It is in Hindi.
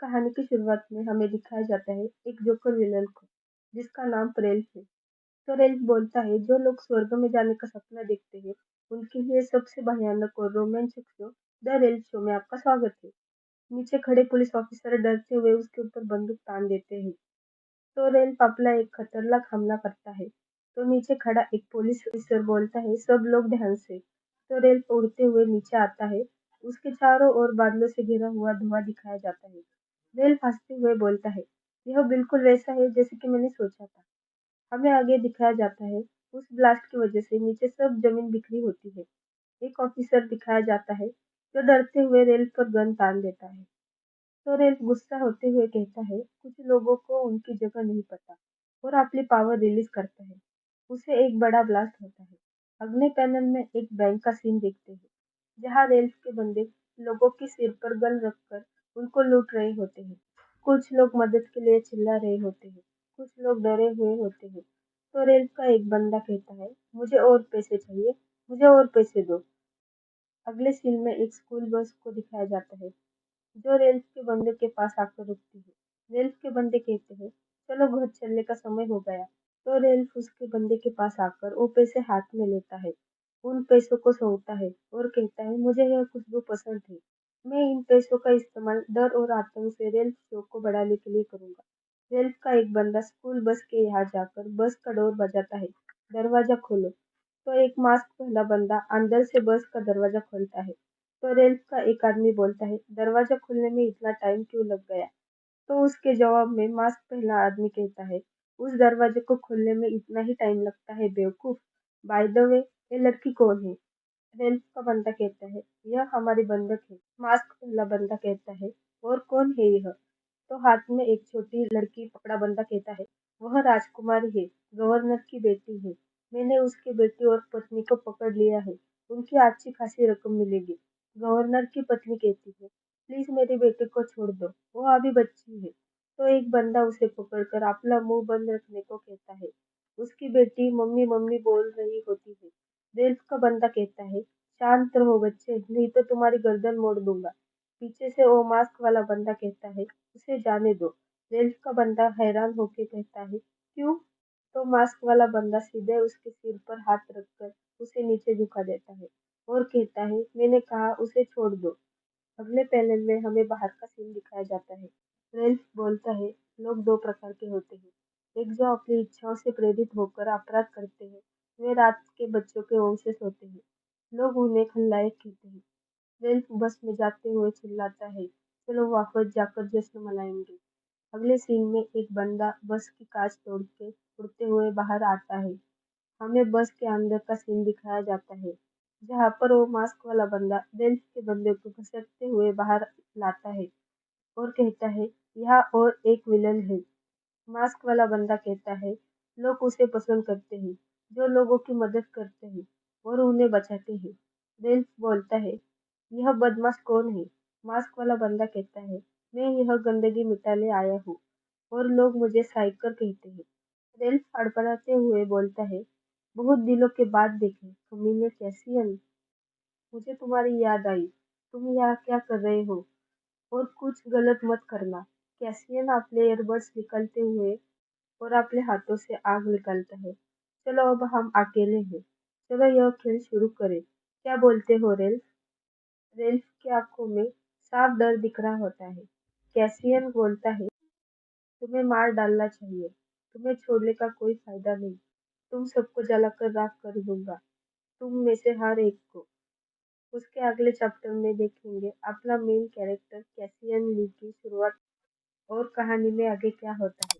कहानी की शुरुआत में हमें दिखाया जाता है एक जोकर विलन को, जिसका नाम रेल्फ है। तो रेल्फ बोलता है, जो लोग स्वर्ग में जाने का सपना देखते हैं, उनके लिए सबसे भयानक और रोमांचक शो द रेल्फ शो में आपका स्वागत है। नीचे खड़े पुलिस ऑफिसर डरते हुए उसके ऊपर बंदूक तान देते हैं। तो रेल्फ अपना एक खतरनाक हमला करता है। तो नीचे खड़ा एक पुलिस ऑफिसर बोलता है, सब लोग ध्यान से। तो रेल्फ उड़ते हुए नीचे आता है। उसके चारों ओर बादलों से घिरा हुआ धुआं दिखाया जाता है। रेल्फ हंसते हुए बोलता है, यह बिल्कुल वैसा है जैसे कि मैंने सोचा था। हमें आगे दिखाया जाता है, उस ब्लास्ट की वजह से नीचे सब जमीन बिखरी होती है। एक ऑफिसर दिखाया जाता है, जो डरते हुए रेल पर गन तान देता है। तो रेल्फ गुस्सा होते हुए कहता है, कुछ लोगों को उनकी जगह नहीं पता और अपनी पावर रिलीज करता है। उसे एक बड़ा ब्लास्ट होता है। अगले पैनल में एक बैंक का सीन देखते हैं, जहाँ रेल्फ के बंदे लोगों के सिर पर गन रखकर उनको लूट रहे होते हैं। कुछ लोग मदद के लिए चिल्ला रहे होते हैं, कुछ लोग डरे हुए होते हैं। तो रेल्फ का एक बंदा कहता है, मुझे और पैसे चाहिए, मुझे और पैसे दो। अगले सीन में एक स्कूल बस को दिखाया जाता है, जो रेल्फ के बंदे के पास आकर रुकती है। रेल्फ के बंदे कहते हैं, चलो घर चलने का समय हो गया। तो रेल्फ उसके बंदे के पास आकर वो पैसे हाथ में लेता है, उन पैसों को सूंघता है और कहता है, मुझे यह खुशबू पसंद है। मैं इन पैसों का इस्तेमाल डर और आतंक से रेल्फ शो को बढ़ाने के लिए करूंगा। रेल्फ का एक बंदा स्कूल बस के यहाँ जाकर बस का डोर बजाता है, दरवाजा खोलो। तो एक मास्क पहला बंदा अंदर से बस का दरवाजा खोलता है। तो रेल्फ का एक आदमी बोलता है, दरवाजा खुलने में इतना टाइम क्यों लग गया? तो उसके जवाब में मास्क पहला आदमी कहता है, उस दरवाजे को खोलने में इतना ही टाइम लगता है बेवकूफ। बाय द वे, ये लड़की कौन है? रेल्फ का बंदा कहता है, यह हमारी बंधक है। मास्क पहला बंदा कहता है, और कौन है यह? तो हाथ में एक छोटी लड़की पकड़ा बंदा कहता है, वह राजकुमारी है, गवर्नर की बेटी है। मैंने उसके बेटी और पत्नी को पकड़ लिया है, उनकी अच्छी खासी रकम मिलेगी। गवर्नर की पत्नी कहती है, प्लीज मेरी बेटी को छोड़ दो, वो अभी बच्ची है। तो एक बंदा उसे पकड़कर अपना मुंह बंद रखने को कहता है। उसकी बेटी मम्मी मम्मी बोल रही होती है। रेल्फ का बंदा कहता है, शांत रहो बच्चे, नहीं तो तुम्हारी गर्दन मोड़ दूंगा। पीछे से वो मास्क वाला बंदा कहता है, उसे जाने दो। रेल्फ का बंदा हैरान होकर कहता है, क्यों? तो मास्क वाला बंदा सीधे उसके सिर पर हाथ रखकर उसे नीचे झुका देता है और कहता है, मैंने कहा उसे छोड़ दो। अगले पैनल में हमें बाहर का सीन दिखाया जाता है। रेल्फ बोलता है, लोग दो प्रकार के होते हैं, एक जो अपनी इच्छाओं से प्रेरित होकर अपराध करते हैं, वे रात के बच्चों के वंशज होते हैं। लोग उन्हें खलनायक कहते हैं। रेल्फ बस में जाते हुए चिल्लाता है, चलो वापस जाकर जश्न मनाएंगे। अगले सीन में एक बंदा बस की कांच तोड़ के उड़ते हुए बाहर आता है। हमें बस के अंदर का सीन दिखाया जाता है, जहाँ पर वो मास्क वाला बंदा रेल्फ के बंदे को घसीटते हुए बाहर लाता है और कहता है, यहाँ और एक विलन है। मास्क वाला बंदा कहता है, लोग उसे पसंद करते हैं, जो लोगों की मदद करते हैं और उन्हें बचाते हैं। रेल्फ बोलता है, यह बदमाश कौन है? मास्क वाला बंदा कहता है, मैं यह गंदगी मिटाने आया हूँ और लोग मुझे साइकर कहते हैं। रेल्फ फड़फड़ाते हुए बोलता है, बहुत दिनों के बाद देखे कमीने, कैसी है? मुझे तुम्हारी याद आई। तुम यहाँ क्या कर रहे हो? और कुछ गलत मत करना। कैसियन अपने ईयरबड्स निकलते हुए और अपने हाथों से आग निकालता है। चलो अब हम अकेले हैं। चलो यह खेल शुरू करें। क्या बोलते हो रेल्फ? रेल्फ की आंखों में साफ डर दिख रहा होता है। कैसियन बोलता है, तुम्हें मार डालना चाहिए। तुम्हें छोड़ने का कोई फायदा नहीं। तुम सबको जलाकर राख कर दूंगा, तुम में से हर एक को। उसके अगले चैप्टर में देखेंगे अपना मेन कैरेक्टर कैसियन ली की शुरुआत और कहानी में आगे क्या होता है।